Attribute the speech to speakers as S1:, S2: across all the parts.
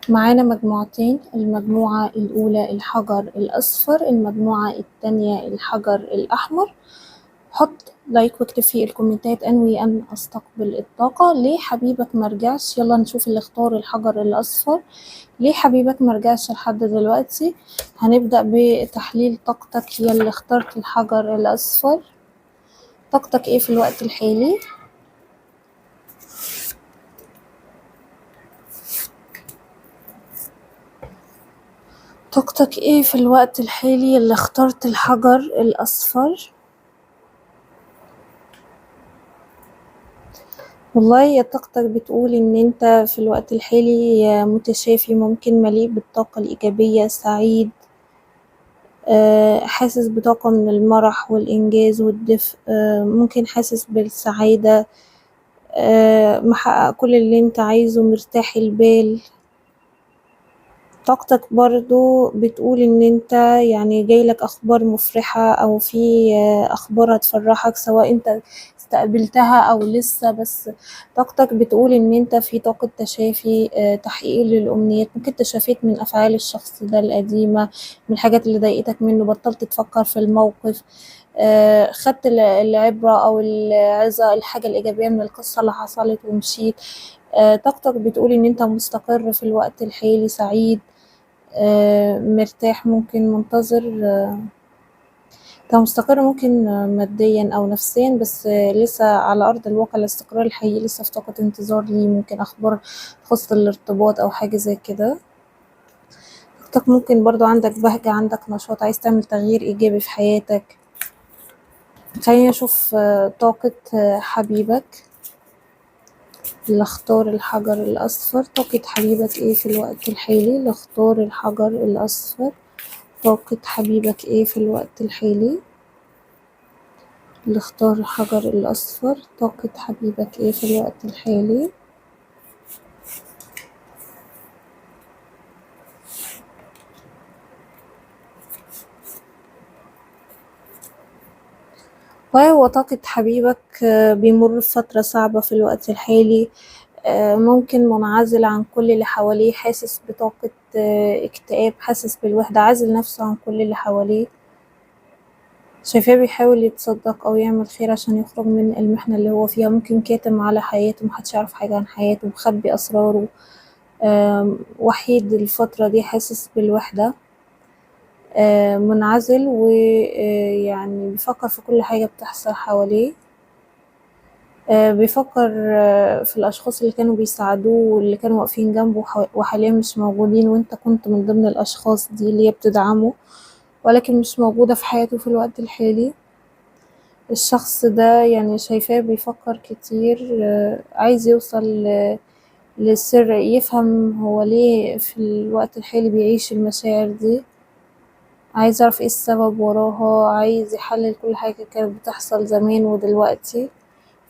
S1: معانا مجموعتين، المجموعة الأولى الحجر الأصفر، المجموعة التانية الحجر الأحمر. حط لايك واكتب في الكومنتات أنوي أن أستقبل الطاقة. ليه حبيبك مرجعش؟ يلا نشوف اللي اختار الحجر الأصفر. ليه حبيبك مرجعش لحد دلوقتي؟ هنبدأ بتحليل طاقتك يا اللي اخترت الحجر الأصفر. طاقتك ايه في الوقت الحالي؟ طاقتك ايه في الوقت الحالي اللي اخترت الحجر الأصفر؟ والله يا طاقتك بتقول ان انت في الوقت الحالي متشافي، ممكن مليء بالطاقة الإيجابية، سعيد، حاسس بطاقة من المرح والإنجاز والدفء، ممكن حاسس بالسعادة، محقق كل اللي انت عايزه، مرتاح البال. طاقتك برضو بتقول ان انت يعني جايلك اخبار مفرحة او في اخبار هتفرحك، سواء انت استقبلتها او لسه. بس طاقتك بتقول ان انت في طاقة تشافي، تحقيق للامنيات. ممكن تشافيت من افعال الشخص ده القديمة، من الحاجات اللي ضايقتك منه، بطلت تفكر في الموقف، خدت العبرة او العظة، الحاجة الايجابية من القصة اللي حصلت ومشيت. طاقتك بتقول ان انت مستقر في الوقت الحالي، سعيد، مرتاح، ممكن منتظر، انت مستقر ممكن ماديا او نفسيا، بس لسه على ارض الواقع الاستقرار الحقيقي لسه في طاقة انتظار ليه. ممكن اخبار تخص الارتباط او حاجة زي كده. طاقتك ممكن برضو عندك بهجة، عندك نشاط، عايز تعمل تغيير ايجابي في حياتك. خلينا نشوف طاقة حبيبك اللي اختار الحجر الاصفر. طاقة حبيبك ايه في الوقت الحالي اللي اختار الحجر الاصفر؟ طاقة حبيبك ايه في الوقت الحالي اللي اختار الحجر الأصفر؟ طاقة حبيبك ايه في الوقت الحالي؟ وهو طاقة حبيبك بيمر بفترة صعبة في الوقت الحالي، ممكن منعزل عن كل اللي حواليه، حاسس بطاقة اكتئاب، حاسس بالوحدة، عازل نفسه عن كل اللي حواليه. شايفاه بيحاول يتصدق أو يعمل خير عشان يخرج من المحنة اللي هو فيها. ممكن كاتم على حياته، محدش يعرف حاجة عن حياته، مخبي أسراره، وحيد الفترة دي، حاسس بالوحدة، منعزل، ويعني بيفكر في كل حاجة بتحصل حواليه، بيفكر في الأشخاص اللي كانوا بيساعدوه واللي كانوا واقفين جنبه وحاليا مش موجودين، وانت كنت من ضمن الأشخاص دي اللي هي بتدعمه، ولكن مش موجودة في حياته في الوقت الحالي. الشخص ده يعني شايفاه بيفكر كتير، عايز يوصل للسر، يفهم هو ليه في الوقت الحالي بيعيش المشاعر دي، عايز يعرف ايه السبب وراها، عايز يحلل كل حاجة كانت بتحصل زمان ودلوقتي.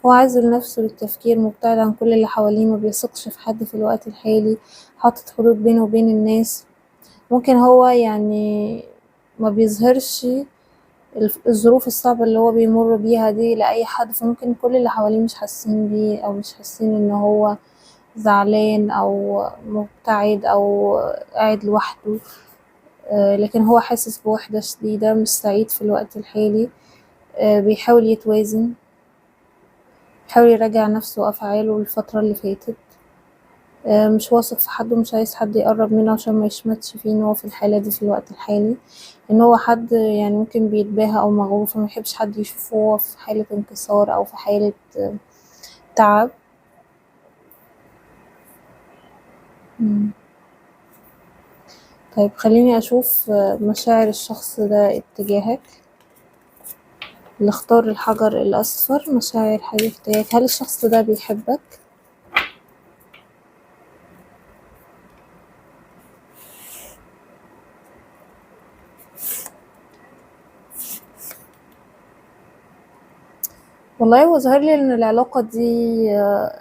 S1: هو عازل نفسه للتفكير، مبتعد عن كل اللي حواليه، مبيثقش في حد في الوقت الحالي، حاطط حدود بينه وبين الناس. ممكن هو يعني ما بيظهرش الظروف الصعبة اللي هو بيمر بيها دي لأي حد، فممكن كل اللي حواليه مش حاسين بيه أو مش حاسين ان هو زعلان أو مبتعد أو قاعد لوحده، لكن هو حاسس بوحدة شديدة، مش سعيد في الوقت الحالي، بيحاول يتوازن، بيحاول يراجع نفسه وأفعاله الفترة اللي فاتت، مش واثق في حد ومش عايز حد يقرب منه عشان ما يشمتش فيه ان هو في الحالة دي في الوقت الحالي، ان هو حد يعني ممكن بيتباهى او مغرور، فما يحبش حد يشوفه هو في حالة انكسار او في حالة تعب. طيب خليني اشوف مشاعر الشخص ده اتجاهك اللي اختار الحجر الاصفر. مشاعر اتجاهك، هل الشخص ده بيحبك؟ والله هو ظاهر لي ان العلاقة دي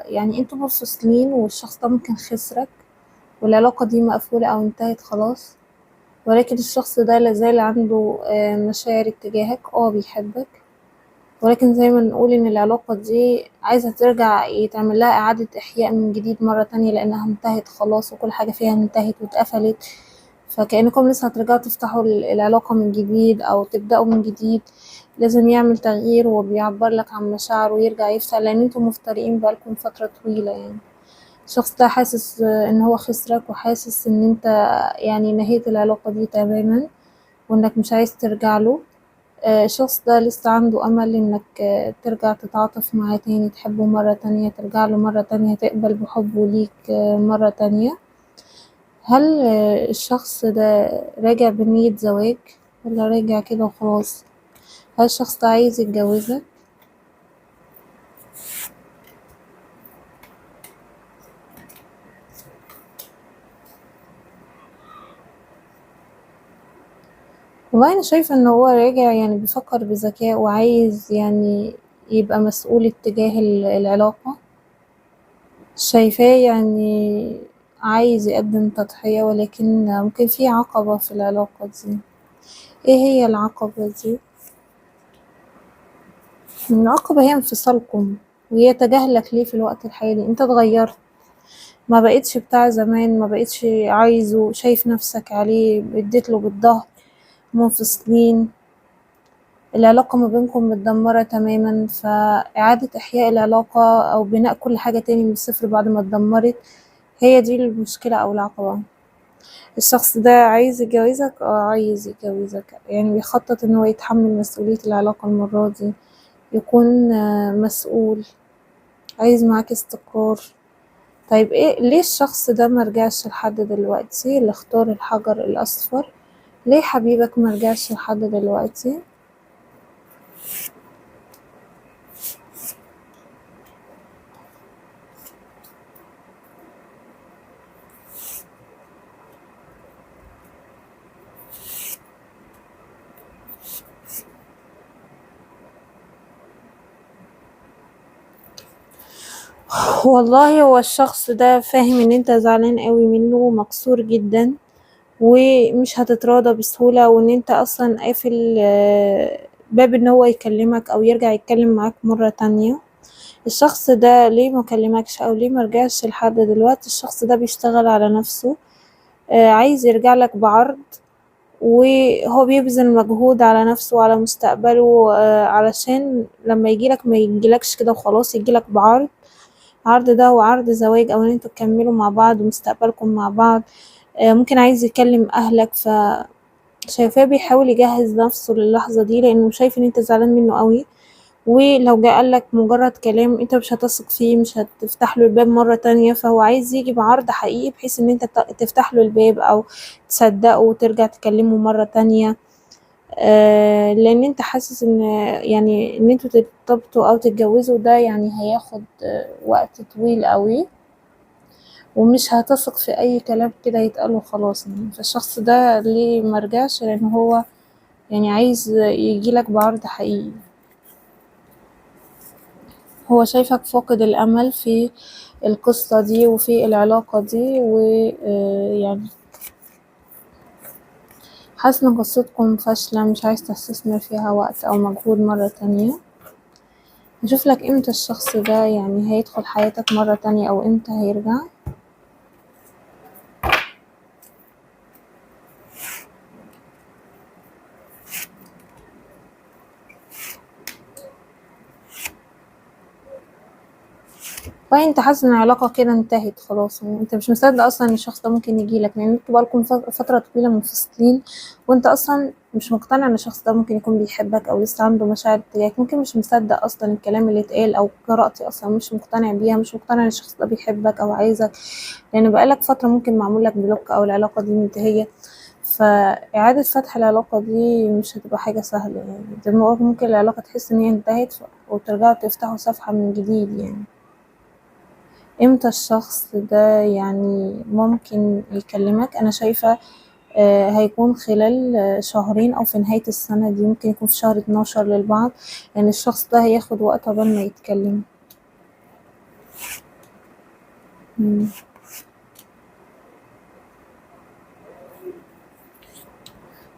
S1: يعني انتوا منفصلين والشخص ده ممكن خسرك والعلاقة دي مقفولة او انتهت خلاص، ولكن الشخص ده لازال عنده مشاعر اتجاهك، بيحبك، ولكن زي ما نقول إن العلاقة دي عايزة ترجع يتعمل لها إعادة إحياء من جديد مرة تانية، لأنها انتهت خلاص وكل حاجة فيها انتهت واتقفلت، فكأنكم لسه هترجعوا تفتحوا العلاقة من جديد أو تبدأوا من جديد. لازم يعمل تغيير وبيعبرلك عن مشاعره ويرجع يفتح، لأن انتوا مفترقين بقالكم فترة طويلة يعني. الشخص ده حاسس إن هو خسرك وحاسس إن انت يعني نهيت العلاقة دي تماما وإنك مش عايز ترجعله. الشخص ده لسه عنده أمل إنك ترجع تتعاطف معاه تاني، تحبه مرة تانية، ترجعله مرة تانية، تقبل بحبه ليك مرة تانية. هل الشخص ده راجع بنية زواج ولا راجع كده وخلاص؟ هل الشخص ده عايز يتجوزك؟ والله أنا شايفة إن هو راجع يعني بيفكر بذكاء وعايز يعني يبقى مسؤول اتجاه العلاقة. شايفاه يعني عايز يقدم تضحية، ولكن ممكن في عقبة في العلاقة دي. ايه هي العقبة دي؟ العقبة هي انفصالكم، وهي تجاهلك ليه في الوقت الحالي. انت اتغيرت، ما بقيتش بتاع زمان، ما بقيتش عايزه، شايف نفسك عليه، اديتله بالظهر، منفصلين، العلاقة ما بينكم متدمرة تماما. فإعادة إحياء العلاقة أو بناء كل حاجة تاني من الصفر بعد ما اتدمرت، هي دي المشكلة أو العقبة. الشخص ده عايز يتجوزك، عايز يتجوزك، يعني بيخطط إن هو يتحمل مسؤولية العلاقة المرة دي، يكون مسؤول، عايز معاك استقرار. طيب ايه ليه الشخص ده مرجعش لحد دلوقتي اللي اختار الحجر الأصفر؟ ليه حبيبك مرجعش لحد دلوقتي؟ والله هو الشخص ده فاهم ان انت زعلان قوي منه ومكسور جدا، ومش هتتراضى بسهولة، وان انت اصلا قافل باب ان هو يكلمك او يرجع يتكلم معاك مرة تانية. الشخص ده ليه مكلمكش او ليه مرجعش لحد دلوقتي؟ الشخص ده بيشتغل على نفسه، عايز يرجع لك بعرض، وهو بيبذل مجهود على نفسه وعلى مستقبله، علشان لما يجيلك ما يجيلكش كده وخلاص، يجيلك بعرض. عرض ده هو عرض زواج او ان انتوا تكملوا مع بعض ومستقبلكم مع بعض. ممكن عايز يكلم اهلك، شايفاه بيحاول يجهز نفسه للحظة دي، لانه شايف ان انت زعلان منه قوي. ولو جه قالك مجرد كلام انت مش هتثق فيه، مش هتفتح له الباب مرة تانية، فهو عايز يجي بعرض حقيقي بحيث ان انت تفتح له الباب او تصدقه وترجع تكلمه مرة تانية. لان انت حاسس ان يعني ان انتوا ترتبطوا او تتجوزوا ده يعني هياخد وقت طويل قوي، ومش هتثق في اي كلام كده يتقال وخلاص يعني. فالشخص ده ليه مرجعش؟ لان هو يعني عايز يجيلك بعرض حقيقي. هو شايفك فاقد الأمل في القصة دي وفي العلاقة دي، ويعني حاسس إن قصتكم فاشلة، مش عايز تستثمر فيها وقت أو مجهود مرة تانية. نشوفلك امتى الشخص ده يعني هيدخل حياتك مرة تانية أو امتى هيرجع. فانت حاسس ان العلاقة كده انتهت خلاص، انت مش مصدق اصلا ان الشخص ده ممكن يجيلك، لان انتوا بقالكم فترة طويلة منفصلين، وانت اصلا مش مقتنع ان الشخص ده ممكن يكون بيحبك او لسه عنده مشاعر تجاهك. ممكن مش مصدق اصلا الكلام اللي اتقال او قراءتي اصلا مش مقتنع بيها، مش مقتنع ان الشخص ده بيحبك او عايزك، لان بقالك فترة ممكن معمول لك بلوك او العلاقة دي منتهية. فإعادة فتح العلاقة دي مش هتبقى حاجة سهلة يعني، زي ما قلت ممكن العلاقة تحس إن هي انتهت وترجعوا تفتحوا صفحة من جديد يعني. امتى الشخص ده يعني ممكن يكلمك؟ انا شايفة هيكون خلال شهرين او في نهاية السنة دي، ممكن يكون في شهر 12 للبعض، لان الشخص ده هياخد وقت عقبال ما يتكلم. مم.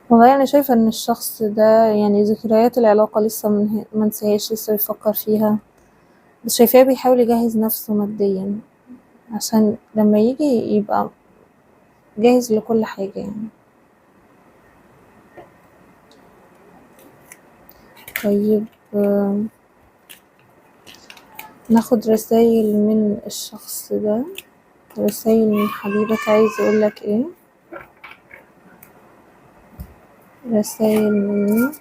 S1: والله أنا شايفة إن الشخص ده يعني ذكريات العلاقة لسه منسيهاش، لسه بيفكر فيها، بس شايفاه بيحاول يجهز نفسه ماديا عشان لما يجي يبقى جاهز لكل حاجة يعني. طيب ناخد رسايل من الشخص ده. رسايل من حبيبك عايز يقولك ايه؟ رسايل منه.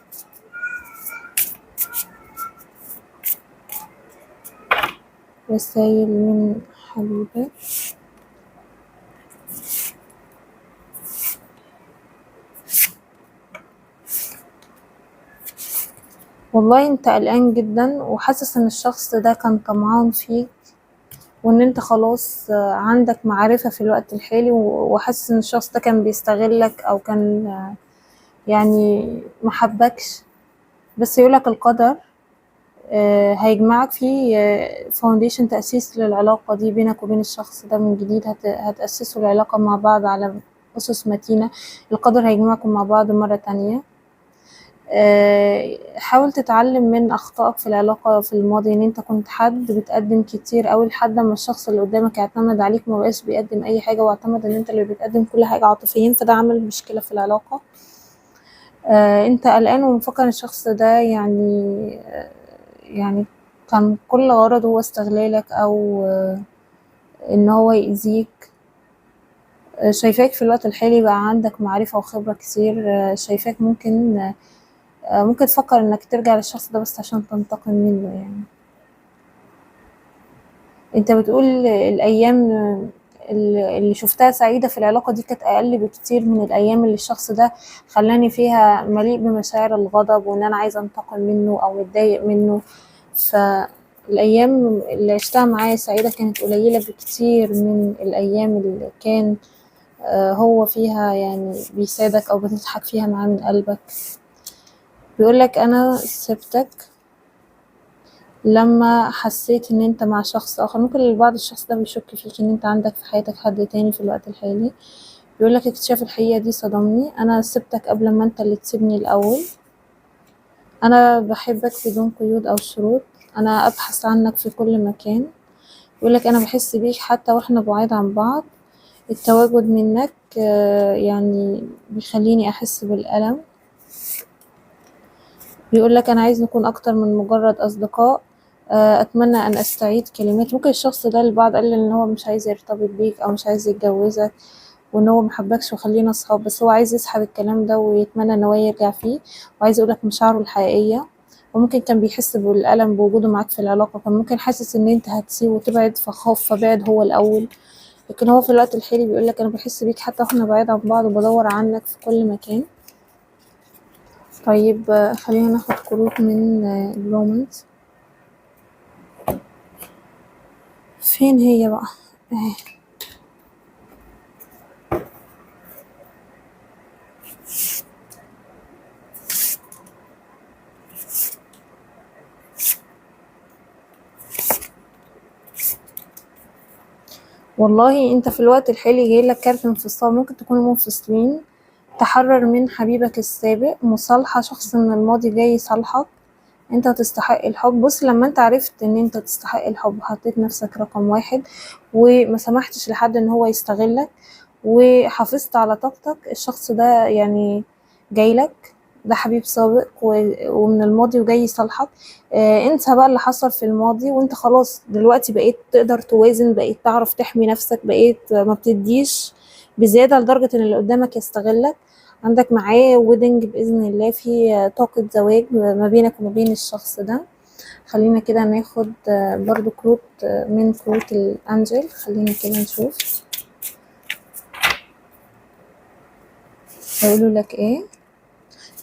S1: رسايل من حبيبك. والله انت قلقان جدا وحاسس ان الشخص ده كان طمعان فيك، وان انت خلاص عندك معرفة في الوقت الحالي، وحاسس ان الشخص ده كان بيستغلك او كان يعني محبكش، بس يقولك القدر هيجمعك في فاونديشن، تأسيس للعلاقة دي بينك وبين الشخص ده من جديد، هتأسسوا العلاقة مع بعض على أسس متينة. القدر هيجمعكم مع بعض مرة تانية. حاول تتعلم من أخطائك في العلاقة في الماضي، إن أنت كنت حد بتقدم كتير أوي لحد ما الشخص اللي قدامك اعتمد عليك، مبقاش بيقدم أي حاجة واعتمد إن أنت اللي بتقدم كل حاجة عاطفيا، فده عمل مشكلة في العلاقة. أنت قلقان ومفكر إن الشخص ده يعني كان كل غرضه هو استغلالك أو إن هو يأذيك. شايفاك في الوقت الحالي بقى عندك معرفة وخبرة كتير، شايفاك ممكن تفكر إنك ترجع للشخص ده بس عشان تنتقم منه يعني. أنت بتقول الأيام اللي شفتها سعيدة في العلاقة دي كانت أقل بكتير من الأيام اللي الشخص ده خلاني فيها مليء بمشاعر الغضب وإن أنا عايزة أنتقم منه أو متضايق منه. فالأيام اللي عشتها معاه سعيدة كانت قليلة بكتير من الأيام اللي كان هو فيها يعني بيساعدك أو بتضحك فيها معاه من قلبك. بيقولك أنا سبتك لما حسيت ان انت مع شخص اخر. ممكن البعض الشخص ده بيشك فيك ان انت عندك في حياتك حد تاني في الوقت الحالي. بيقولك اكتشاف الحقيقة دي صدمني، انا سبتك قبل ما انت اللي تسيبني الاول. انا بحبك بدون قيود او شروط، انا ابحث عنك في كل مكان. بيقولك انا بحس بيك حتى واحنا بعيد عن بعض، التواجد منك يعني بيخليني احس بالألم. بيقولك أنا عايز نكون أكتر من مجرد أصدقاء، أتمنى أن أستعيد كلمات. ممكن الشخص ده البعض قال إن هو مش عايز يرتبط بيك أو مش عايز يتجوزك وإن هو محبكش وخلينا أصحاب، بس هو عايز يسحب الكلام ده ويتمنى إن هو يرجع فيه، وعايز يقولك مشاعره الحقيقية. وممكن كان بيحس بالألم بوجوده معاك في العلاقة، كان ممكن حاسس إن أنت هتسيبه وتبعد فخاف فبعد هو الأول، لكن هو في الوقت الحالي بيقولك أنا بحس بيك حتى واحنا بعيد عن بعض وبدور عنك في كل مكان. طيب خلينا ناخد كروت من الرومانس. فين هي بقى اهي. والله انت في الوقت الحالي جايلك كارت انفصال، ممكن تكونوا منفصلين، تحرر من حبيبك السابق، مصالحة، شخص من الماضي جاي يصالحك، انت تستحق الحب. بص لما انت عرفت ان انت تستحق الحب حطيت نفسك رقم واحد وما سمحتش لحد ان هو يستغلك وحافظت على طاقتك، الشخص ده يعني جايلك، ده حبيب سابق ومن الماضي وجاي يصالحك. انسى بقى اللي حصل في الماضي وانت خلاص دلوقتي بقيت تقدر توازن، بقيت تعرف تحمي نفسك، بقيت ما بتديش بزيادة لدرجة ان اللي قدامك يستغلك. عندك معاه ويدنج بإذن الله، في طاقة زواج ما بينك وما بين الشخص ده. خلينا كده ناخد برضو كروت من كروت الأنجل، خلينا كده نشوف هيقولوا لك ايه.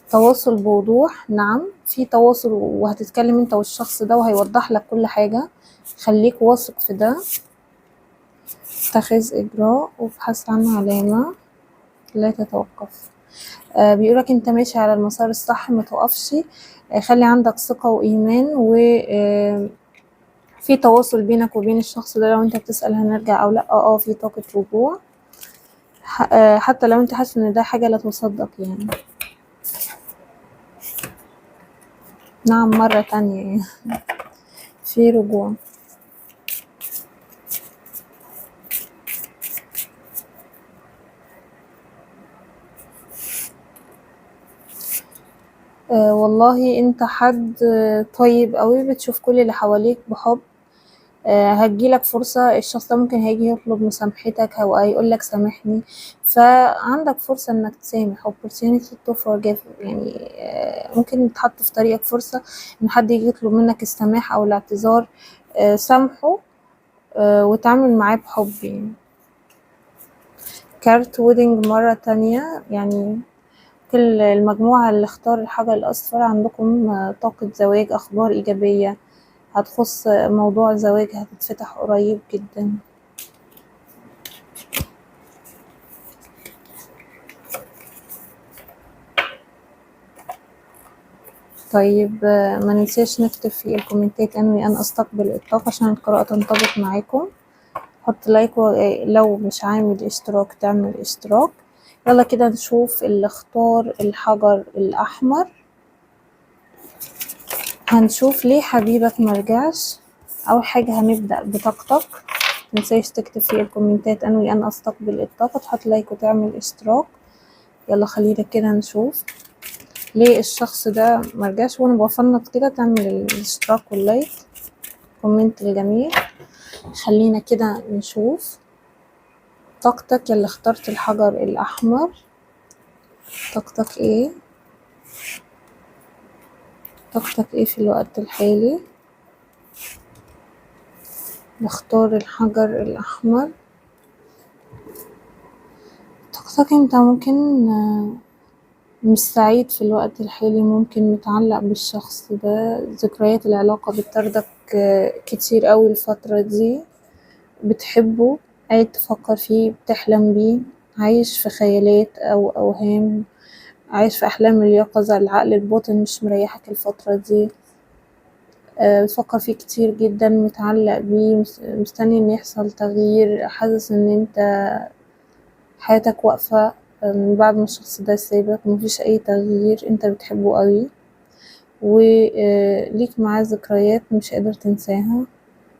S1: تواصل بوضوح، نعم في تواصل وهتتكلم انت والشخص ده وهيوضح لك كل حاجة، خليك واثق في ده. اتخذ إجراء وابحث عن علامة، لا تتوقف. بيقولك انت ماشي على المسار الصح متوقفش، خلي عندك ثقة وإيمان في تواصل بينك وبين الشخص ده. لو انت بتسأل هنرجع أو لأ، في طاقة رجوع، حتى لو انت حاسس ان ده حاجة لا تصدق يعني. نعم مرة تانية في رجوع. والله انت حد طيب قوي، بتشوف كل اللي حواليك بحب. هتجيلك فرصة، الشخص ده ممكن هيجي يطلب مسامحتك أو هيقولك سامحني، فعندك فرصة انك تسامح opportunity to forgive. يعني ممكن يتحط في طريقك فرصة ان حد يجي يطلب منك السماح او الاعتذار، سامحه وتعامل معاه بحب يعني. كارت ويدنج مرة تانية، يعني كل المجموعة اللي اختار الحجر الأصفر عندكم طاقة زواج، أخبار إيجابية هتخص موضوع زواج هتتفتح قريب جدا. طيب ما ننساش نكتب في الكومنتات انوي ان استقبل الطاقة عشان القراءة تنطبق معاكم. حط لايك، لو مش عامل اشتراك تعمل اشتراك. يلا كده نشوف اللي اختار الحجر الأحمر. هنشوف ليه حبيبك مرجعش. أول حاجة هنبدأ بطاقتك، متنساش تكتب في الكومنتات انوي ان استقبل الطاقة، تحط لايك وتعمل اشتراك. يلا خلينا كده نشوف ليه الشخص ده مرجعش، وانا بفنط كده تعمل الاشتراك واللايك كومنت الجميل. خلينا كده نشوف طاقتك يلي اخترت الحجر الأحمر. طاقتك ايه؟ طاقتك ايه في الوقت الحالي؟ نختار الحجر الأحمر. طاقتك انت ممكن مش سعيد في الوقت الحالي، ممكن متعلق بالشخص ده، ذكريات العلاقة بتطاردك كتير اوي الفترة دي، بتحبه، قاعد تفكر فيه، بتحلم بيه، عايش في خيالات أو أوهام، عايش في أحلام اليقظة. العقل الباطن مش مريحك الفترة دي، بتفكر فيه كتير جدا، متعلق بيه، مستني ان يحصل تغيير، حاسس ان انت حياتك واقفة من بعد ما الشخص ده سابك، مفيش اي تغيير، انت بتحبه قوي وليك معاه ذكريات مش قادر تنساها.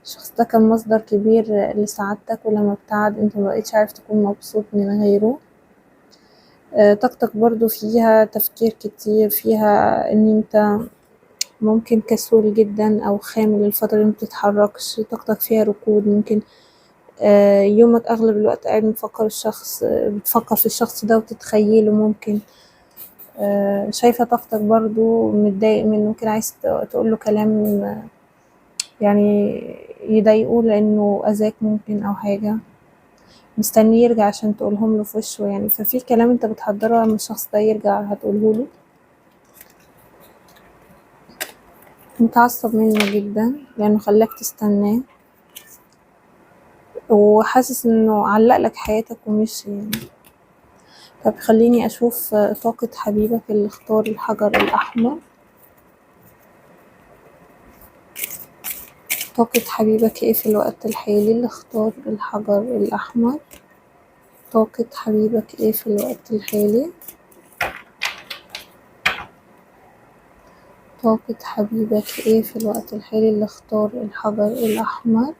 S1: الشخص ده كان مصدر كبير لسعادتك، ولما ابتعد انت مبقتش عارف تكون مبسوط من غيره. طاقتك برضو فيها تفكير كتير، فيها ان انت ممكن كسول جدا او خامل الفترة اللي مبتتحركش. طاقتك فيها ركود، ممكن يومك اغلب الوقت قاعد بتفكر في الشخص ده وتتخيله. ممكن شايفة طاقتك برضو متضايق منه، ممكن عايز تقوله كلام يعني يضايقه لانه اذاك ممكن او حاجة، مستنيه يرجع عشان تقولهم له في وشه يعني. ففي كلام انت بتحضره لما الشخص ده يرجع هتقوله له. متعصب منه جدا لانه خلاك تستناه، وحاسس انه علقلك حياتك ومشي يعني. طب خليني اشوف طاقة حبيبك اللي اختار الحجر الاحمر. طاقة حبيبك ايه في الوقت الحالي اللي اختار الحجر الاحمر؟ طاقة حبيبك ايه في الوقت الحالي؟ طاقة حبيبك ايه في الوقت الحالي اللي اختار الحجر الاحمر؟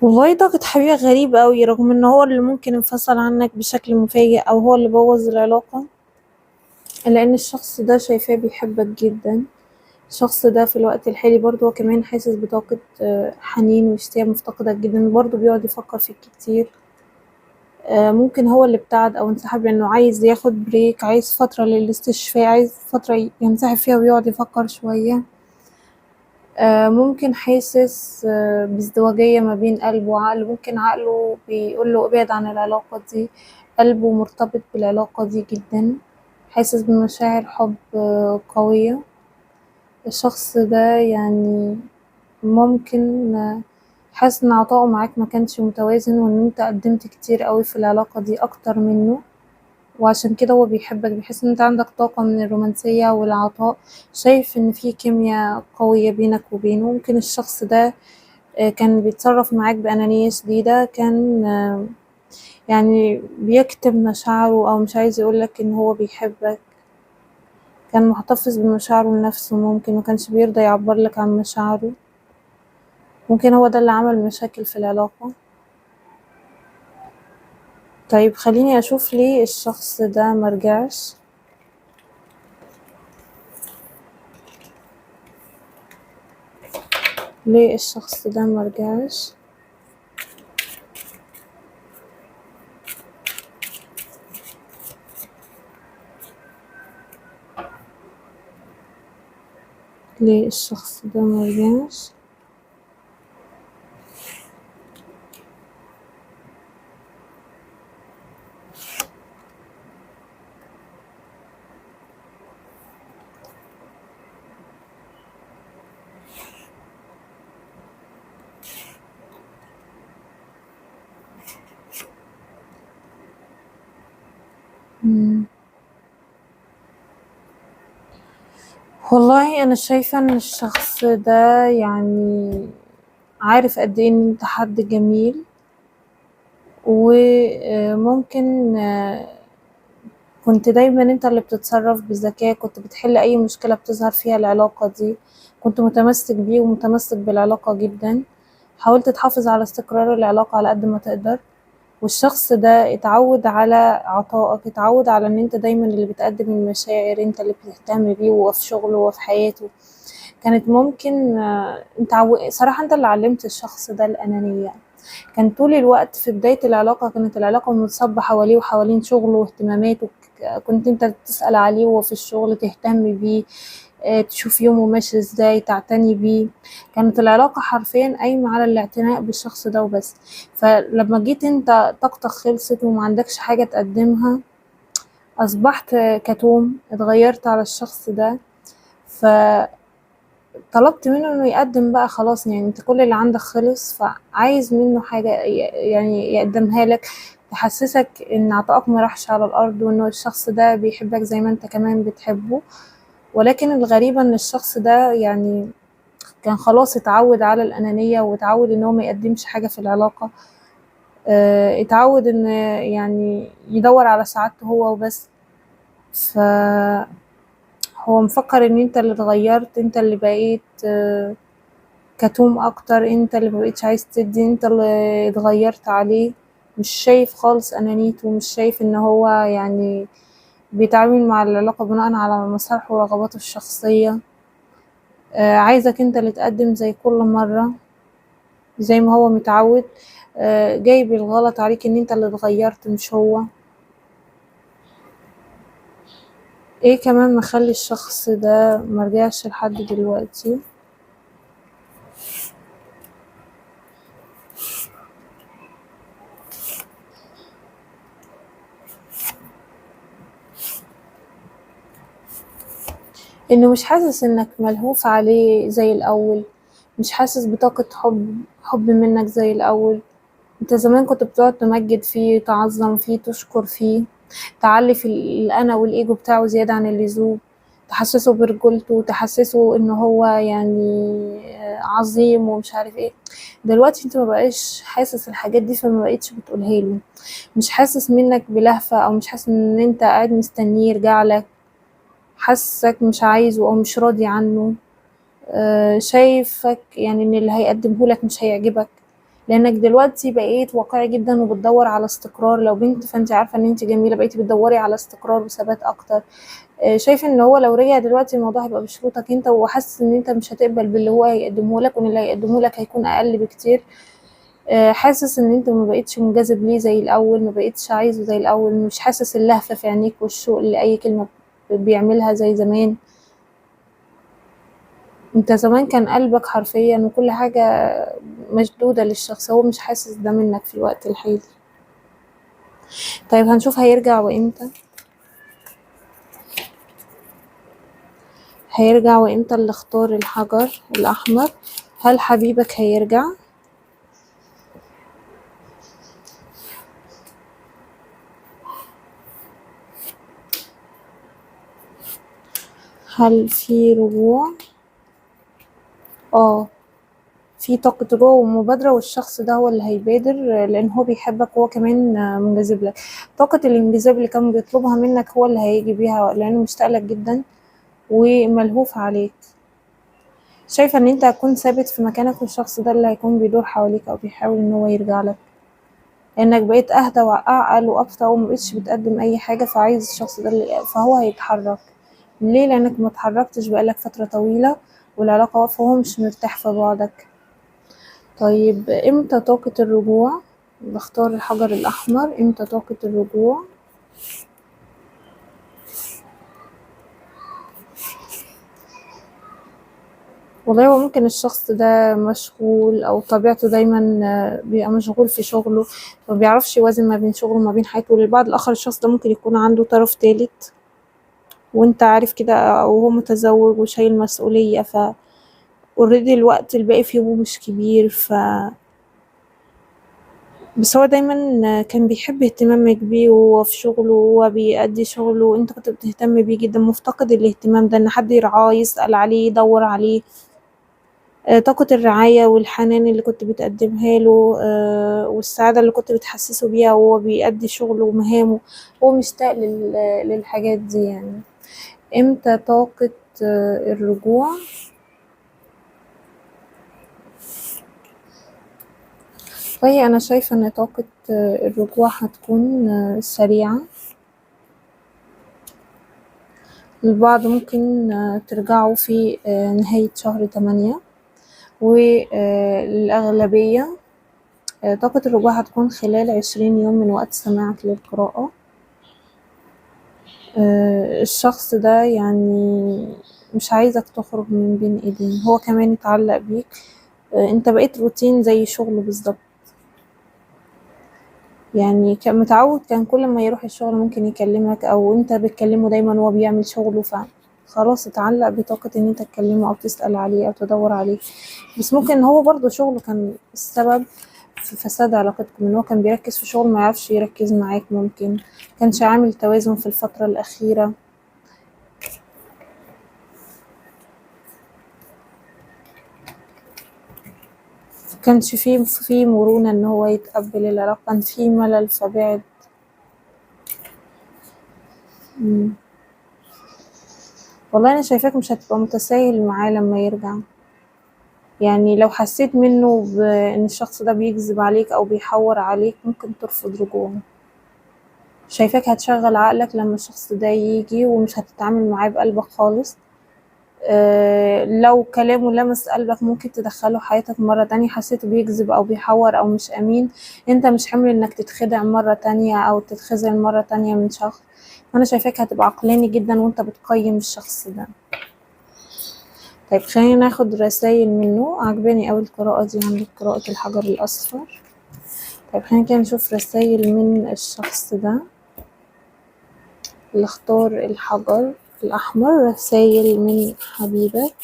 S1: والله طاقة حبيبك غريبة اوي، رغم ان هو اللي ممكن انفصل عنك بشكل مفاجئ او هو اللي بوظ العلاقة، لان الشخص ده شايفاه بيحبك جدا. الشخص ده في الوقت الحالي برضه هو كمان حاسس بطاقة حنين واشتياق، مفتقدك جدا، برضه بيقعد يفكر فيك كتير. ممكن هو اللي ابتعد او انسحب لانه عايز ياخد بريك، عايز فترة للاستشفاء، عايز فترة ينسحب فيها ويقعد يفكر شوية. ممكن حاسس بازدواجية ما بين قلبه وعقله، ممكن عقله بيقوله ابعد عن العلاقة دي، قلبه مرتبط بالعلاقة دي جدا، حاسس بمشاعر حب قوية. الشخص ده يعني ممكن حاسس ان عطائه معاك مكانش متوازن، وان انت قدمت كتير قوي في العلاقة دي اكتر منه. وعشان كده هو بيحبك، بيحس ان انت عندك طاقة من الرومانسية والعطاء، شايف ان في كيميا قوية بينك وبينه. ممكن الشخص ده كان بيتصرف معاك بأنانية شديدة، كان يعني بيكتم مشاعره أو مش عايز يقولك ان هو بيحبك، كان محتفظ بمشاعره لنفسه، ممكن مكانش بيرضى يعبرلك عن مشاعره، ممكن هو ده اللي عمل مشاكل في العلاقة. طيب خليني أشوف ليه الشخص ده مرجعش. ليه الشخص ده مرجعش؟ ليه الشخص ده مرجعش؟ والله أنا شايفة إن الشخص ده يعني عارف قد إيه إن أنت حد جميل، وممكن كنت دايما أنت اللي بتتصرف بذكاء، كنت بتحل أي مشكلة بتظهر فيها العلاقة دي، كنت متمسك بيه ومتمسك بالعلاقة جدا، حاولت تحافظ على استقرار العلاقة على قد ما تقدر، والشخص ده اتعود على عطائك، اتعود على ان انت دايما اللي بتقدم المشاعر، انت اللي بتهتم بيه وفي شغله وفي حياته. كانت ممكن انت صراحة انت اللي علمت الشخص ده الأنانية. كان طول الوقت في بداية العلاقة كانت العلاقة متصبة حواليه وحوالين شغله واهتماماته، كنت انت تسأل عليه وهو في الشغل، تهتم بيه، تشوف يومه ماشي ازاي، تعتني بيه. كانت العلاقة حرفيا قايمة على الاعتناء بالشخص ده وبس. فلما جيت انت طاقتك خلصت ومعندكش حاجة تقدمها، أصبحت كتوم، اتغيرت على الشخص ده، فطلبت منه انه يقدم بقى خلاص. يعني انت كل اللي عندك خلص، فعايز منه حاجة يعني يقدمها لك، تحسسك ان عطائك مراحش على الأرض، وانه الشخص ده بيحبك زي ما انت كمان بتحبه. ولكن الغريبة ان الشخص ده يعني كان خلاص اتعود على الأنانية، واتعود ان هو ما يقدمش حاجة في العلاقة، اتعود ان يعني يدور على سعادته هو وبس. فهو مفكر ان انت اللي اتغيرت، انت اللي بقيت كتوم اكتر، انت اللي مبقتش عايز تدي، انت اللي اتغيرت عليه. مش شايف خالص انانيته، مش شايف ان هو يعني بيتعامل مع العلاقة بناء على مصالحه ورغباته الشخصية. عايزك انت اللي تقدم زي كل مرة، زي ما هو متعود. جايب الغلط عليك ان انت اللي اتغيرت مش هو. ايه كمان مخلي الشخص ده مرجعش لحد دلوقتي؟ انه مش حاسس انك ملهوف عليه زي الاول، مش حاسس بطاقة حب منك زي الاول. انت زمان كنت بتقعد تمجد فيه، تعظم فيه، تشكر فيه، تعلي في الانا والايجو بتاعه زيادة عن اللزوم، تحسسه برجولته، تحسسه ان هو يعني عظيم ومش عارف ايه. دلوقتي انت مبقاش حاسس الحاجات دي، فما بقيتش بتقولها له، مش حاسس منك بلهفة، او مش حاسس ان انت قاعد مستنيه يرجعلك، حاسك مش عايزه او مش راضي عنه. شايفك يعني ان اللي هيقدمه لك مش هيعجبك، لانك دلوقتي بقيت واقعي جدا وبتدور على استقرار. لو بنت فانت عارفة ان انت جميلة، بقيتي بتدوري على استقرار وثبات اكتر. شايف ان هو لو رجع دلوقتي الموضوع هيبقى بشروطك انت، وحاسس ان انت مش هتقبل باللي هو هيقدمه لك، وان اللي هيقدمه لك هيكون اقل بكتير. حاسس ان انت ما بقيتش منجذب ليه زي الاول، ما بقيتش عايزه زي الاول، مش حاسس اللهفة في عينيك والشوق لاي كلمة بيعملها زي زمان. انت زمان كان قلبك حرفيا وكل حاجة مشدودة للشخص، هو مش حاسس ده منك في الوقت الحالي. طيب هنشوف هيرجع وامتى. هيرجع وامتى اللي اختار الحجر الاحمر؟ هل حبيبك هيرجع؟ هل في رجوع؟ في طاقة رجوع ومبادرة، والشخص ده هو اللي هيبادر لأن هو بيحبك، وهو كمان منجذب لك. طاقة الانجذاب اللي كان بيطلبها منك هو اللي هيجي بيها لأنه مشتاقلك جدا وملهوف عليك. شايفة ان انت هتكون ثابت في مكانك، والشخص ده اللي هيكون بيدور حواليك او بيحاول ان هو يرجع لك، لانك بقيت اهدى واعقل وابطأ ومبقتش بتقدم اي حاجة، فعايز الشخص ده فهو هيتحرك. ليه؟ لانك متحركتش بقالك فترة طويلة والعلاقة واقفة وهو مش مرتاح في بعدك. طيب امتى طاقة الرجوع؟ بختار الحجر الاحمر. امتى طاقة الرجوع؟ والله هو ممكن الشخص ده مشغول او طبيعته دايما بيبقى مشغول في شغله، مبيعرفش يوازن ما بين شغله وما بين حياته. للبعض الاخر الشخص ده ممكن يكون عنده طرف تالت وانت عارف كده، او هو متزوج وشايل مسؤولية، اوريدي الوقت الباقي في يومه مش كبير. بس هو دايما كان بيحب اهتمامك بيه وهو في شغله وهو بيأدي شغله، وانت كنت بتهتم بيه جدا. مفتقد الاهتمام ده، ان حد يرعاه يسأل عليه يدور عليه. طاقة الرعاية والحنان اللي كنت بتقدمها له، والسعادة اللي كنت بتحسسه بيها وهو بيأدي شغله ومهامه، هو مشتاق للحاجات دي يعني. امتى طاقة الرجوع؟ فهي أنا شايفة إن طاقة الرجوع هتكون سريعة. البعض ممكن ترجعوا في نهاية شهر 8، والأغلبية طاقة الرجوع هتكون خلال 20 يوم من وقت سماعك للقراءة. الشخص ده يعني مش عايزك تخرج من بين ايديه، هو كمان اتعلق بيك. انت بقيت روتين زي شغله بالظبط، يعني كان متعود، كان كل ما يروح الشغل ممكن يكلمك او انت بتكلمه دايما وهو بيعمل شغله، خلاص اتعلق بطاقة ان انت تكلمه او تسأل عليه او تدور عليه. بس ممكن هو برضو شغله كان السبب في فساد علاقتكم، ان هو كان بيركز في شغل ما يعرفش يركز معاك، ممكن كانش عامل توازن في الفترة الأخيرة. كانش فيه مرونة ان هو يتقبل العلاقة، كان فيه ملل فبعد. والله انا شايفاك مش هتبقى متساهل معاه لما يرجع، يعني لو حسيت منه بان الشخص ده بيكذب عليك او بيحور عليك ممكن ترفض رجوعه. شايفاك هتشغل عقلك لما الشخص ده يجي ومش هتتعامل معاه بقلبك خالص. لو كلامه لمس قلبك ممكن تدخله حياتك مرة تانية. حسيته بيكذب أو بيحور أو مش أمين، انت مش حمل انك تتخدع مرة تانية أو تتخذل مرة تانية من شخص. أنا شايفاك هتبقى عقلاني جدا وانت بتقيم الشخص ده. طيب خلينا ناخد رسايل منه. عجباني أوي القراءة دي، عندك قراءة الحجر الأصفر. طيب خلينا كده نشوف رسايل من الشخص ده اللي اختار الحجر الأحمر. رسايل من حبيبك.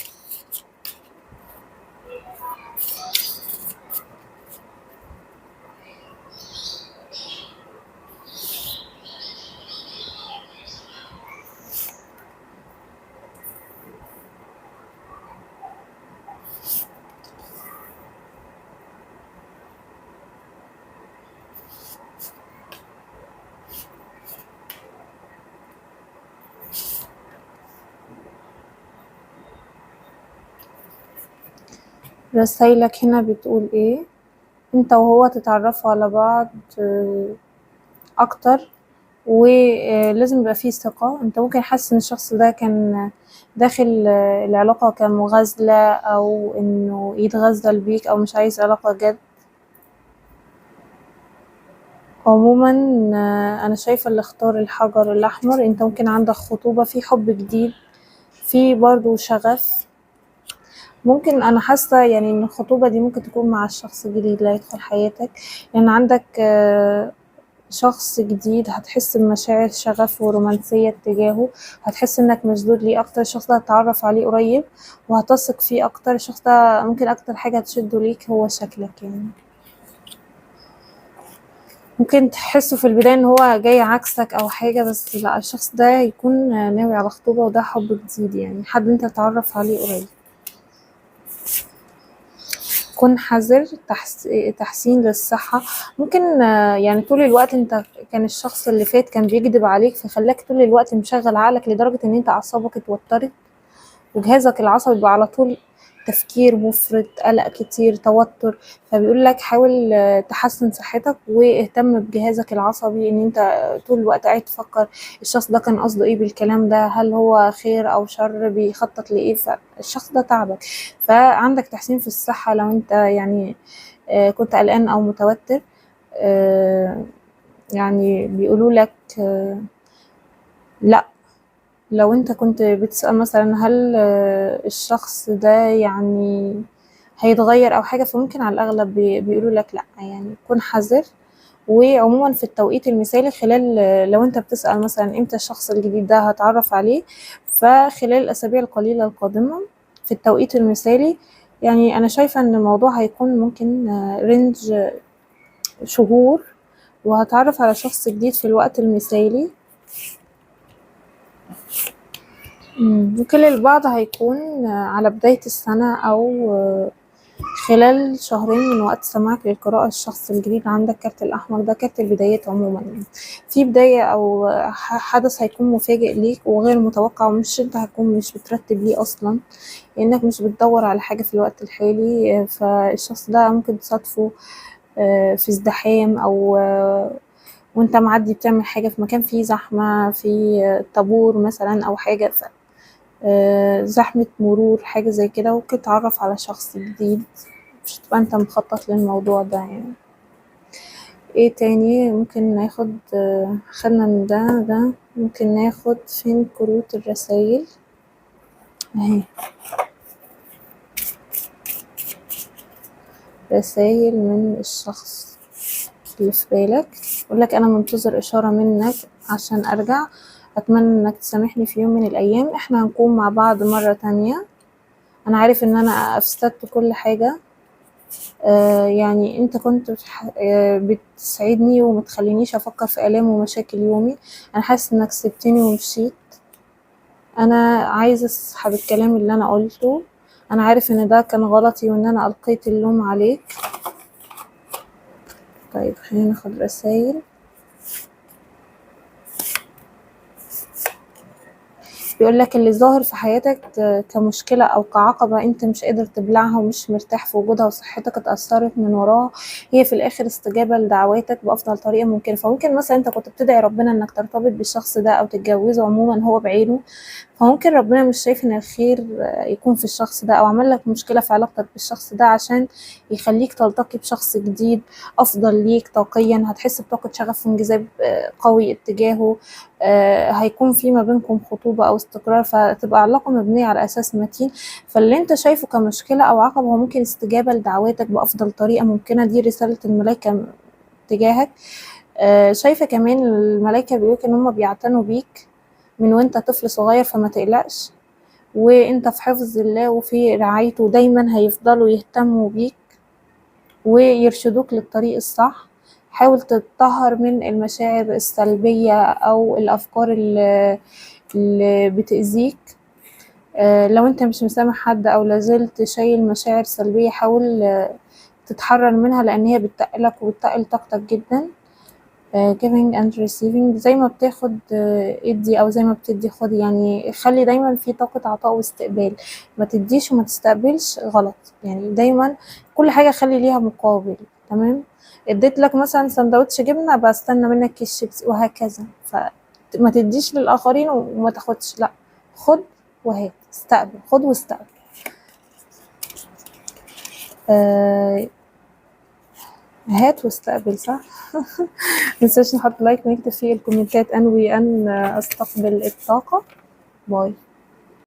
S1: رسايلك هنا بتقول ايه؟ انت وهو تتعرفوا على بعض اكتر، ولازم يبقى فيه ثقة. انت ممكن حاسس ان الشخص ده كان داخل العلاقة كمغازلة او انه يتغزل بيك او مش عايز علاقة جد. عموما انا شايفة اللي اختار الحجر الاحمر انت ممكن عندك خطوبة، في حب جديد، في برضو شغف. ممكن انا حاسة يعني ان الخطوبة دي ممكن تكون مع الشخص الجديد اللي هيدخل حياتك، لان يعني عندك شخص جديد هتحس بمشاعر شغف ورومانسية اتجاهه، هتحس انك مشدود ليه اكتر. الشخص ده هتتعرف عليه قريب وهتثق فيه اكتر. الشخص ده ممكن اكتر حاجة تشده ليك هو شكلك يعني. ممكن تحسه في البداية ان هو جاي عكسك او حاجة، بس لا، الشخص ده هيكون ناوي على خطوبة، وده حب جديد يعني، حد انت تتعرف عليه قريب. كن حذر، تحسين للصحة. ممكن يعني طول الوقت انت كان الشخص اللي فات كان بيكذب عليك، فخلاك طول الوقت مشغل عقلك لدرجة ان انت اعصابك اتوترت، وجهازك العصبي بيبقى على طول تفكير مفرط، قلق كتير، توتر. فبيقول لك حاول تحسن صحتك، واهتم بجهازك العصبي، ان انت طول الوقت قاعد تفكر الشخص ده كان قصده ايه بالكلام ده، هل هو خير او شر، بيخطط لايه، فالشخص ده تعبك. فعندك تحسين في الصحة لو انت يعني كنت قلقان او متوتر. يعني بيقولوا لك لا، لو انت كنت بتسأل مثلا هل الشخص ده يعني هيتغير او حاجة، فممكن على الاغلب بيقولوا لك لا، يعني كن حذر. وعموما في التوقيت المثالي، خلال لو انت بتسأل مثلا امتى الشخص الجديد ده هتعرف عليه، فخلال الاسابيع القليلة القادمة في التوقيت المثالي. يعني انا شايفة ان الموضوع هيكون ممكن رينج شهور، وهتعرف على شخص جديد في الوقت المثالي. ممكن للبعض هيكون على بداية السنة، أو خلال شهرين من وقت سماعك للقراءة. الشخص الجديد عندك كارت الأحمر ده كارت البدايات عموما، يعني في بداية أو حدث هيكون مفاجئ ليك وغير متوقع، ومش انت هتكون مش بترتب ليه أصلا، لأنك مش بتدور على حاجة في الوقت الحالي. فالشخص ده ممكن تصادفه في ازدحام، أو وانت معدي بتعمل حاجة في مكان فيه زحمة، في طابور مثلا أو حاجة، زحمة مرور، حاجة زي كده، ممكن تتعرف على شخص جديد، مش تبقى انت مخطط للموضوع ده يعني. ايه تاني ممكن ناخد؟ خدنا من ده ممكن ناخد فين كروت الرسايل اهي. رسايل من الشخص اللي في بالك، يقولك انا منتظر اشارة منك عشان ارجع، اتمنى انك تسامحني في يوم من الايام، احنا هنكون مع بعض مرة تانية، انا عارف ان انا افسدت كل حاجة، يعني انت كنت بتسعدني ومتخلينيش افكر في الام ومشاكل يومي، انا حاسس انك سبتني ومشيت، انا عايزه اسحب الكلام اللي انا قلته، انا عارف ان ده كان غلطي وان انا القيت اللوم عليك. طيب خلينا ناخد رسايل. بيقول لك اللي ظاهر في حياتك كمشكلة أو كعقبة أنت مش قادر تبلعها ومش مرتاح في وجودها، وصحتك اتأثرت من وراها، هي في الآخر استجابة لدعواتك بأفضل طريقة ممكنة. فممكن مثلا أنت كنت بتدعي ربنا إنك ترتبط بالشخص ده أو تتجوزه عموما هو بعينه، فممكن ربنا مش شايف ان الخير يكون في الشخص ده، او عمل لك مشكلة في علاقتك بالشخص ده عشان يخليك تلتقي بشخص جديد افضل ليك طاقيا، هتحس بطاقة شغف وانجذاب قوي اتجاهه، هيكون في ما بينكم خطوبة او استقرار، فتبقى علاقة مبنية على اساس متين. فاللي انت شايفه كمشكلة او عقبة هو ممكن استجابة لدعواتك بافضل طريقة ممكنة، دي رسالة الملائكة تجاهك. شايفة كمان الملائكة بيقولك ان هم بيعتنوا بيك من وانت طفل صغير، فما تقلقش، وانت في حفظ الله وفي رعايته، دايما هيفضلوا يهتموا بيك ويرشدوك للطريق الصح. حاول تتطهر من المشاعر السلبية او الافكار اللي بتأذيك. لو انت مش مسامح حد او لازلت شايل مشاعر سلبية، حاول تتحرر منها، لان هي بتقلك وبتقل طاقتك جدا. giving and receiving، زي ما بتاخد ادي، او زي ما بتدي خد، يعني خلي دايما في طاقة عطاء واستقبال، ما تديش وما تستقبلش غلط، يعني دايما كل حاجة خلي ليها مقابل. تمام، اديت لك مثلا سندوتش جبنة بستنى منك كيس شيبسي وهكذا، فما تديش للآخرين وما تاخدش، لا، خد وهات، استقبل، خد واستقبل. هات واستقبل، صح. متنساش نحط لايك ونكتب فيه الكومنتات، انوي ان استقبل الطاقة. باي.